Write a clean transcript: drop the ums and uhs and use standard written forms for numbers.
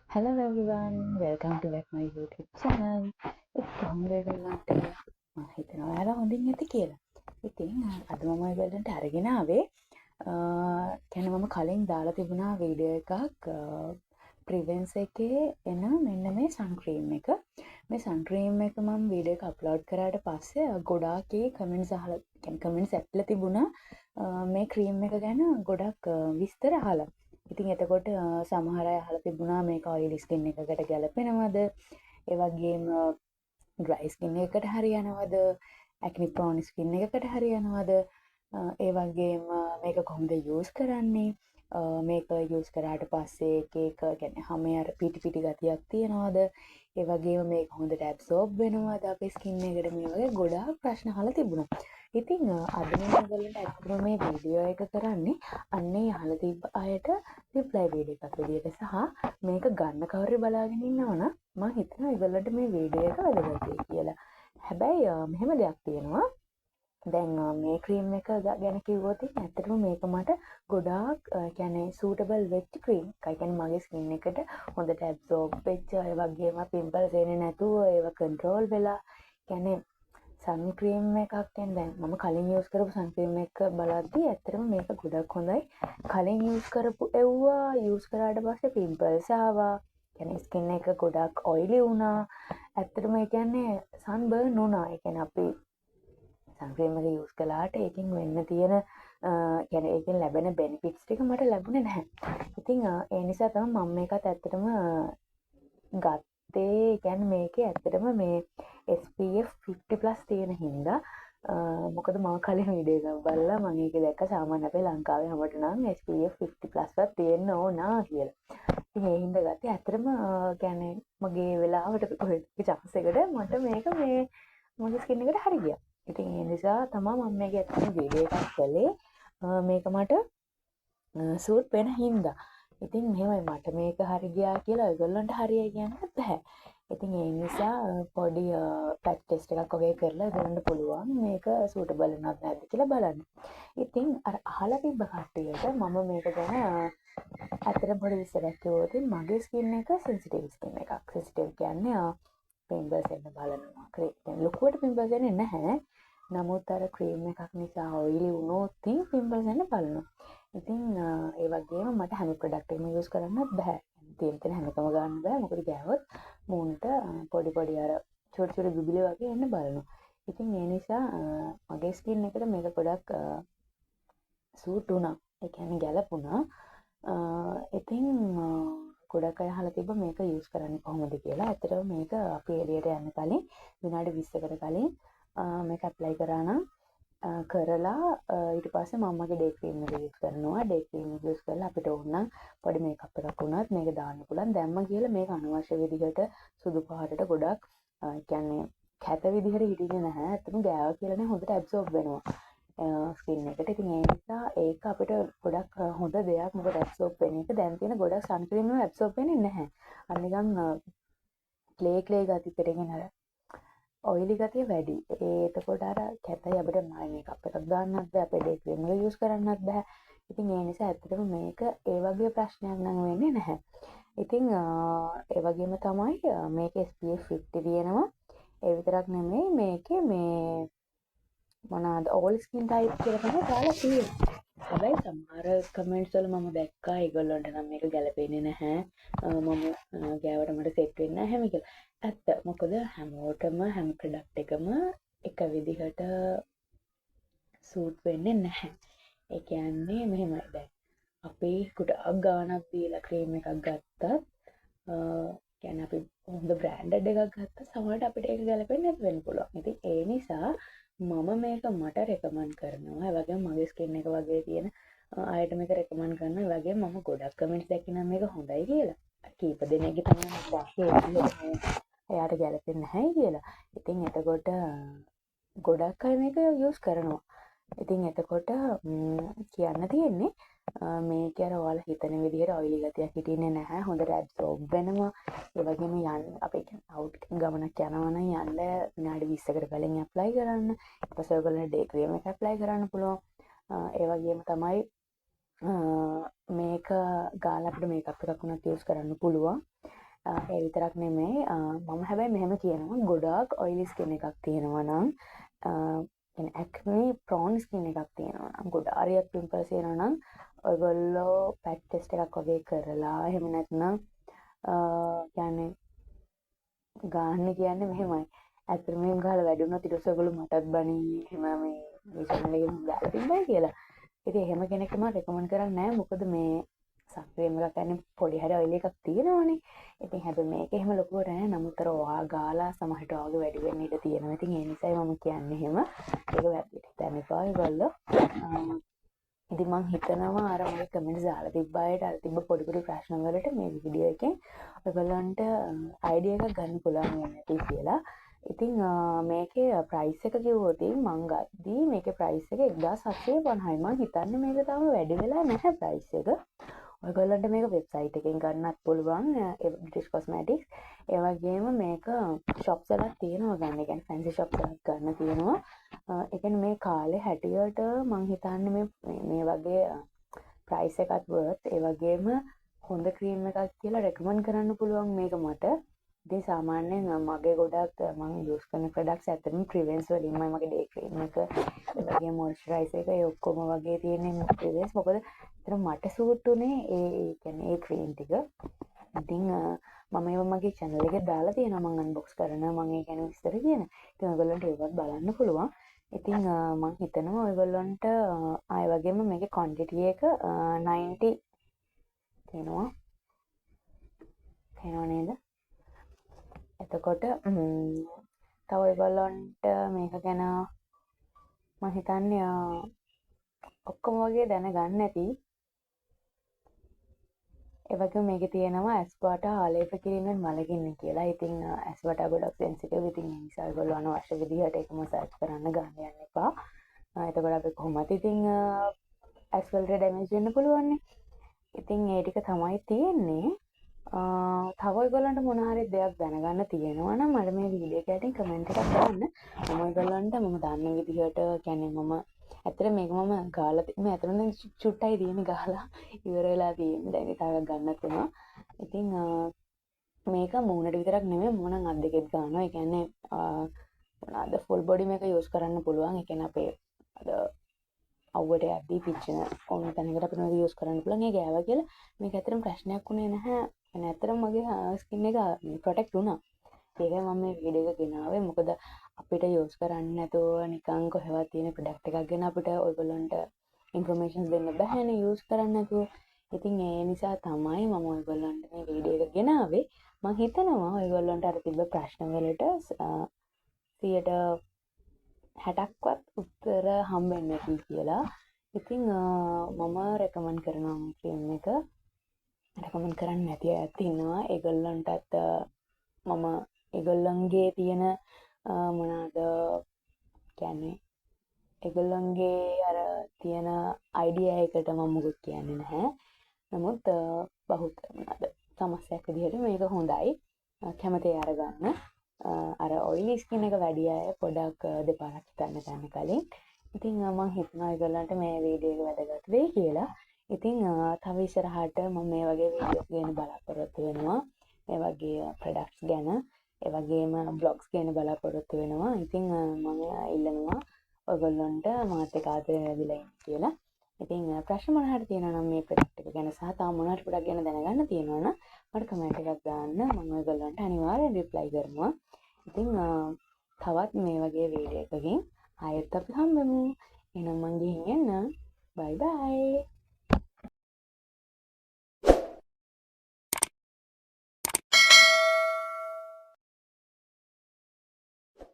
Hello everyone, welcome to back my YouTube channel. කොහොමද ඔයගොල්ලන්ට? මම හිතනවා ඔයාලා හොඳින් ඇති කියලා. ඉතින් අද මම ඔයගොල්ලන්ට අරගෙන ආවේ කියන්නේ මම කලින් දාලා තිබුණා වීඩියෝ එකක් ප්‍රිවෙන්ස් එකේ එන මෙන්න මේ සන්ක්‍රීම් එක. මේ සන්ක්‍රීම් එක මම වීඩියෝ එක අප්ලෝඩ් කරාට පස්සේ ගොඩාක් කමෙන්ට්ස් අහලා කියන්නේ කමෙන්ට්ස් ඇවිල්ලා තිබුණා මේ ක්‍රීම් එක ගැන ගොඩක් විස්තර අහලා. ඉතින් එතකොට සමහර අය අහලා තිබුණා මේක ඔයිලි ස්කින් එකකට ගැලපෙනවද? ඒ වගේම ඩ්‍රයි ස්කින් එකකට හරියනවද? ඇක්නි ප්‍රෝන් ස්කින් එකකට හරියනවද? ඒ වගේම මේක කොහොමද යූස් කරන්නේ? මේක යූස් කරාට පස්සේ ඒක කියන්නේ හැම අර පිටි පිටි ගතියක් තියනවද? ඒ වගේම මේක හොඳට ඇබ්සෝබ් වෙනවද අපේ ස්කින් එකට? මේ වගේ ගොඩාක් ප්‍රශ්න අහලා තිබුණා. ඉතින් අද මම ඔයගොල්ලන්ට ඇත්තටම මේ වීඩියෝ එක කරන්නේ අන්නේ අහලා තිබ්බ අයට රිප්ලයි වීඩියෝ එකක් විදියට සහ මේක ගන්න කවුරු බලාගෙන ඉන්නවනම් මම හිතනවා ඔයගොල්ලන්ට මේ වීඩියෝ එක වැදගත් වෙයි කියලා. හැබැයි මෙහෙම දෙයක් තියෙනවා. දැන් මේ ක්‍රීම් එක ගැන කිව්වොත් ඇත්තටම මේක මට ගොඩාක් කියන්නේ සූටබල් වෙච්ච ක්‍රීම් එකක්. ඒ කියන්නේ මගේ ස්කින් එකට හොඳට ඇබ්සෝබ් වෙච්ච ඒ වගේම පිම්පල්ස් එන්නේ නැතුව ඒව කන්ට්‍රෝල් වෙලා කියන්නේ සන්ක්‍රීම් එකක් කියන්නේ දැන් මම කලින් යූස් කරපු සන්ක්‍රීම් එක බලද්දි ඇත්තටම මේක ගොඩක් හොඳයි. කලින් යූස් කරපු එව්වා යූස් කරාට පස්සේ පිම්පල්ස් ආවා. කියන්නේ ස්කින් එක ගොඩක් ඔයිලි වුණා. ඇත්තටම ඒ කියන්නේ සන්බර්න් වුණා. ඒ කියන්නේ අපි සන්ක්‍රීම් එක යූස් කළාට ඒකෙන් වෙන්න තියෙන කියන්නේ ඒකෙන් ලැබෙන බෙනිෆිට්ස් ටික මට ලැබුණේ නැහැ. ඉතින් ඒ නිසා තමයි මම මේකත් ඇත්තටම ගත්තේ. කියන්නේ මේකේ ඇත්තටම මේ SPF 50+ තියෙන හින්දා මොකද මම කලින් වීඩියෝ එකක් බලලා මම ඒක දැක්ක සාමාන්‍ය අපේ ලංකාවේ හැමෝට නම් SPF 50+ වත් තියෙන්න ඕන කියලා. ඉතින් ඒ හින්දා ගත්තේ ඇත්තටම කියන්නේ මගේ වෙලාවට ඔය chance එකට මට මේක මේ මගේ ස්කින් එකට හරි ගියා. ඉතින් ඒ නිසා තමයි මම මේක ඇත්තටම වීඩියෝ එකක් කළේ. මේක මට සූට් වෙන හින්දා. ඉතින් මෙහෙමයි මට මේක හරි ගියා කියලා ඔයගොල්ලන්ට හරියයි කියන්නත් බෑ. ඉතින් ඒ නිසා පොඩි පැච් ටෙස්ට් එකක් වගේ කරලා ඔයගොල්ලන්ට පුළුවන් මේක සූටබල් වෙනවද නැද්ද කියලා බලන්න. ඉතින් අර අහලා තිබ්බ කට්ටියට මම මේක ගැන ඇත්තටම පොඩි විස්තරයක් කිව්වොත් මගේ ස්කින් එක සෙන්සිටිව් ස්කින් එකක්. සෙන්සිටිව් කියන්නේ පිම්පල්ස් එන්න බලනවා. ලොකුවට පිම්පල්ස් එන්නේ නැහැ. නමුත් අර ක්‍රීම් එකක් නිසා ඔයිලි වුණොත් පිම්පල්ස් එන්න බලනවා. ඉතින් ඒ වගේම මට හැම ප්‍රොඩක්ට් එකම යූස් කරන්නත් බෑ. තියෙන හැම එකම ගන්න බෑ. මොකද ගෑවොත් මූණට පොඩි පොඩි අර චොටි චොටි බිබිලි වගේ එන්න බලනවා. ඉතින් ඒ නිසා මගේ ස්කින් එකට මේක ගොඩක් සූට් වුණා. ඒ කියන්නේ ගැලපුණා. ඉතින් ගොඩක් අය අහලා තිබ්බ මේක යූස් කරන්නේ කොහොමද කියලා. ඇත්තටම මේක අපි එළියට යන්න කලින් විනාඩි 20කට කලින් මේක ඇප්ලයි කරා නම් කරලා ඊට පස්සේ මම මගේ ඩේ ක්‍රීම් එක යූස් කරනවා. ඩේ ක්‍රීම් එක යූස් කරලා අපිට ඕන නම් පොඩි මේකප් එකක් වුණත් මේක දාන්න පුළුවන්. දැම්ම කියලා මේක අනවශ්‍ය විදිහට සුදු පාටට ගොඩක් කියන්නේ කැත විදිහට හිටින්නේ නැහැ. ඇත්තටම ගෑවා කියලානේ හොඳට ඇබ්සෝබ් වෙනවා ස්කින් එකට. ඉතින් ඒ නිසා ඒක අපිට ගොඩක් හොඳ දෙයක්. මොකද ඇබ්සෝබ් වෙන එක දැන් තියෙන ගොඩක් සන්ක්‍රීම් වල ඇබ්සෝබ් වෙන්නේ නැහැ. අර නිකන් ක්ලේ ගති පිටගෙන අර ඔයිලි ගතිය වැඩි. එතකොට අර කැතයි අපිට මේකප් එකක් දාන්නත් බෑ. අපේ ඩේ ක්‍රීම් එක යූස් කරන්නත් බෑ. ඉතින් ඒ නිසා ඇත්තටම මේක ඒ වගේ ප්‍රශ්නයක් නම් වෙන්නේ නැහැ. ඉතින් ඒ වගේම තමයි මේකේ SPF 50 තියෙනවා. ඒ විතරක් නෙමෙයි මේකේ මේ මොනවාද ඕල් ස්කින් ටයිප් කියලා තමයි දාලා තියෙන්නේ. හැබැයි සමහර කමෙන්ට්ස් වල මම දැක්කා ඒගොල්ලන්ට නම් මේක ගැලපෙන්නේ නැහැ. මම ගෑවට මට සෙට් වෙන්නේ නැහැ හැම කියලා. ඇත්ත. මොකද හැමෝටම හැම ප්‍රොඩක්ට් එකම එක විදිහට සූට් වෙන්නේ නැහැ. ඒ කියන්නේ මෙහෙමයි දැන් අපි ගොඩක් ගාණක් දීලා ක්‍රීම් එකක් ගත්තත් කියන්නේ අපි හොඳ බ්‍රෑන්ඩඩ් එකක් ගත්තත් සමහරවිට අපිට ඒක ගැලපෙන්නේ නැති වෙන්න පුළුවන්. ඉතින් ඒ නිසා මම මේක මට රෙකමන්ඩ් කරනවා. ඒ වගේම මගේ ස්කින් එක වගේ තියෙන අයට මේක රෙකමන්ඩ් කරනවා. ඒ වගේම මම ගොඩක් කමෙන්ට්ස් දැක්කේ නම් මේක හොඳයි කියලා. කීප දෙනෙක්ගේ තමයි දැක්කේ එයාට ගැලපෙන්නේ නැහැ කියලා. ඉතින් එතකොට ගොඩක් අය මේක යූස් කරනවා. ඉතින් එතකොට කියන්න තියෙන්නේ මේක අර ඔයාලා හිතන විදිහට ඔයිලි ගතියක් හිටින්නේ නැහැ. හොඳට ඇබ්සෝබ් වෙනවා. ඒ වගේම යන්න අපි අවුට් ගමනක් යනවා නම් යන්න විනාඩි 20කට කලින් ඇප්ලයි කරන්න. ඊට පස්සේ ඔයගොල්ලෝ ඩේ ක්‍රීම් එක ඇප්ලයි කරන්න පුළුවන්. ඒ වගේම තමයි මේක ගාලා අපිට මේකප් එකක් වුණත් යූස් කරන්න පුළුවන්. ඒ විතරක් නෙමෙයි මම හැබැයි මෙහෙම කියනවා ගොඩාක් ඔයිලි ස්කින් එකක් තියෙනවා නම් يعني ඇක්නි ප්‍රෝන් ස්කින් එකක් තියෙනවා නම් ගොඩාරියක් පිම්පල්ස් තියෙනවා නම් ඔයගොල්ලෝ පැට් ටෙස්ට් එකක් වගේ කරලා එහෙම නැත්නම් يعني ගාන්න කියන්නේ මෙහෙමයි. ඇත්තටම මෙහෙම ගහලා වැඩි වුණොත් ඊට පස්සේ ඔයගොල්ලෝ මටත් බනී එහෙම මේ channel එකෙන් දාලා තිබ්බයි කියලා. ඉතින් එහෙම කෙනෙක්ට මම රෙකමන්ඩ් කරන්නේ නැහැ. මොකද මේ සක්‍රීම් එකක් කියන්නේ පොඩි හරි ඔයිල් එකක් තියෙනවනේ. ඉතින් හැබැයි මේක එහෙම ලොකුවට නැහැ. නමුත්තර ඔයා ගාලා සමහරට ඔයාගේ වැඩි වෙන්න ඉඩ තියෙනවා. ඉතින් ඒ නිසායි මම කියන්නේ එහෙම. ඒක වැරදිට හිතන්න එපා ඔයගොල්ලෝ. ඉතින් මං හිතනවා අර මගේ කමෙන්ට්ස් දාලා තිබ්බ අයට අර තිබ්බ පොඩි පොඩි ප්‍රශ්න වලට මේ වීඩියෝ එකෙන් ඔයගොල්ලන්ට අයිඩියා එකක් ගන්න පුළුවන් වෙන්නේ නැති කියලා. ඉතින් මේකේ ප්‍රයිස් එක කිව්වොත් මං ගද්දී මේකේ ප්‍රයිස් එක 1750යි. මං හිතන්නේ මේක තාම වැඩි වෙලා නැහැ ප්‍රයිස් එක. ඔයගොල්ලන්ට මේක වෙබ්සයිට් එකෙන් ගන්නත් පුළුවන් British Cosmetics. ඒ වගේම මේක shops වලත් තියෙනවා ගන්න. ඒ කියන්නේ fancy shops වලත් ගන්න තියෙනවා. ඒ කියන්නේ මේ කාලේ හැටියට මං හිතන්නේ මේ වගේ ප්‍රයිස් එකත් worth ඒ වගේම හොඳ ක්‍රීම් එකක් කියලා රෙකමන්ඩ් කරන්න පුළුවන් මේක මට. ඉතින් සාමාන්‍යයෙන් මගේ ගොඩක් මම යූස් කරන ප්‍රොඩක්ට්ස් ඇත්තටම ප්‍රිවෙන්ස් වලින්මයි මගේ ඩේ ක්‍රීම් එක ඒ වගේ මොයිස්චරයිසර් එක ඒ ඔක්කොම වගේ තියෙන ප්‍රිවෙන්ස්. මොකද ඒතර මට සූට් උනේ ඒ කියන්නේ ඒ ක්‍රීම් ටික. ඉතින් මම ඒව මගේ channel එකේ දාලා තියෙනවා. මම අන්බොක්ස් කරනවා මම ඒ ගැන විස්තර කියන. ඉතින් ඔයගොල්ලන්ට ඒවත් බලන්න පුළුවන්. ඉතින් මම හිතනවා ඔයගොල්ලන්ට ආය වගේම මේකේ quantity එක 90 තියෙනවා. තේරෙනව නේද? එතකොට තව ඔයගොල්ලන්ට මේක ගැන මම හිතන්නේ ඔක්කොම වගේ දැනගන්න ඇති. ඒ වගේම මේකේ තියෙනවා ඇස්පාට ආලේප කිරීමෙන් වළකින්න කියලා. ඉතින් ඇස්පාට ගොඩක් සෙන්සිටිව්. ඉතින් ඒ නිසා ඔයගොල්ලෝ අනවශ්‍ය විදිහට ඒක මසාජ් කරන්න ගන්න යන්න එපා. එතකොට අපි කොහොමද ඉතින් ඇස් වලට ඩැමේජ් වෙන්න පුළුවන් නේ. ඉතින් ඒ ටික තමයි තියෙන්නේ. තව ඔයගොල්ලන්ට මොන හරි දෙයක් දැනගන්න තියෙනවා නම් මට මේ වීඩියෝ එකට කමෙන්ට් එකක් දාන්න. මම ඔයගොල්ලන්ට මම දන්න විදිහට කියන්නේ මම ඇත්තට මේක මම ගාලා මේ ඇත්තටම දැන් චුට්ටයි තියෙන්නේ ගාලා ඉවර වෙලා තියෙන්නේ. දැන් ඉතාලක් ගන්නත් වෙනවා. ඉතින් මේක මූණට විතරක් නෙමෙයි මම නම් අත් දෙකෙත් ගන්නවා. ඒ කියන්නේ මොනවාද ෆුල් බොඩි මේක යූස් කරන්න පුළුවන්. ඒ කියන්නේ අපේ අද අවුවට යද්දී පිච්චෙන ඕන තැනකට අපිට මේක යූස් කරන්න පුළුවන්. ඒක ගෑවා කියලා මේක ඇත්තටම ප්‍රශ්නයක් වුණේ නැහැ. يعني ඇත්තටම මගේ ස්කින් එක ප්‍රොටෙක්ට් වුණා. ඒකයි මම මේ වීඩියෝ එක ගෙනාවේ. මොකද අපිට යූස් කරන්න නැතුව නිකන් කොහෙවත් තියෙන ප්‍රොඩක්ට් එකක් ගැන අපිට ඔයගොල්ලන්ට ඉන්ෆර්මේෂන්ස් දෙන්න බෑනේ යූස් කරන්න නැතුව. ඉතින් ඒ නිසා තමයි මම ඔයගොල්ලන්ට මේ වීඩියෝ එක ගෙනාවේ. මම හිතනවා ඔයගොල්ලන්ට අර තිබ්බ ප්‍රශ්න වලට 60%ක්වත් උත්තර හම්බෙන්නේ නැති කියලා. ඉතින් මම රෙකමන්ඩ් කරනවා මේ ක්‍රීම් එක. රෙකමන්ඩ් කරන්නේ නැති අයත් ඉන්නවා. ඒගොල්ලන්ටත් මම ඒගොල්ලන්ගේ තියෙන මොනවාද කියන්නේ ඒගොල්ලන්ගේ අර තියෙන අයිඩියා එකට මම මොකුත් කියන්නේ නැහැ. නමුත් බහුතර මොනවාද සමස්තයක් විදිහට මේක හොඳයි. කැමති අරගන්න. අර ඔයිලි ස්කින් එක වැඩි අය පොඩක් දෙපාරක් හිතන්න ගන්න කලින්. ඉතින් මම හිතනවා ඒගොල්ලන්ට මේ වීඩියෝ එක වැදගත් වෙයි කියලා. ඉතින් තව ඉස්සරහට මම මේ වගේ වීඩියෝස් ගැන බලාපොරොත්තු වෙනවා. මේ වගේ ප්‍රොඩක්ට්ස් ගැන, ඒ වගේම බ්ලොග්ස් ගැන බලාපොරොත්තු වෙනවා. ඉතින් මම ඉල්ලනවා ඔයගොල්ලන්ට මාත් එක්ක ආදරේ ලැබිලා ඉන්න කියලා. ඉතින් ප්‍රශ්න මොන හරි තියෙනවා නම් මේ ප්‍රොඩක්ට් එක ගැන සහ තව මොන හරි ප්‍රොඩක්ට් ගැන දැනගන්න තියෙනවා නම් මට කමෙන්ට් එකක් දාන්න. මම ඔයගොල්ලන්ට අනිවාර්යෙන් රිප්ලයි කරනවා. ඉතින් තවත් මේ වගේ වීඩියෝ එකකින් ආයෙත් අපි හම්බෙමු. එහෙනම් මං ගිහින් එන්න. බයි බයි.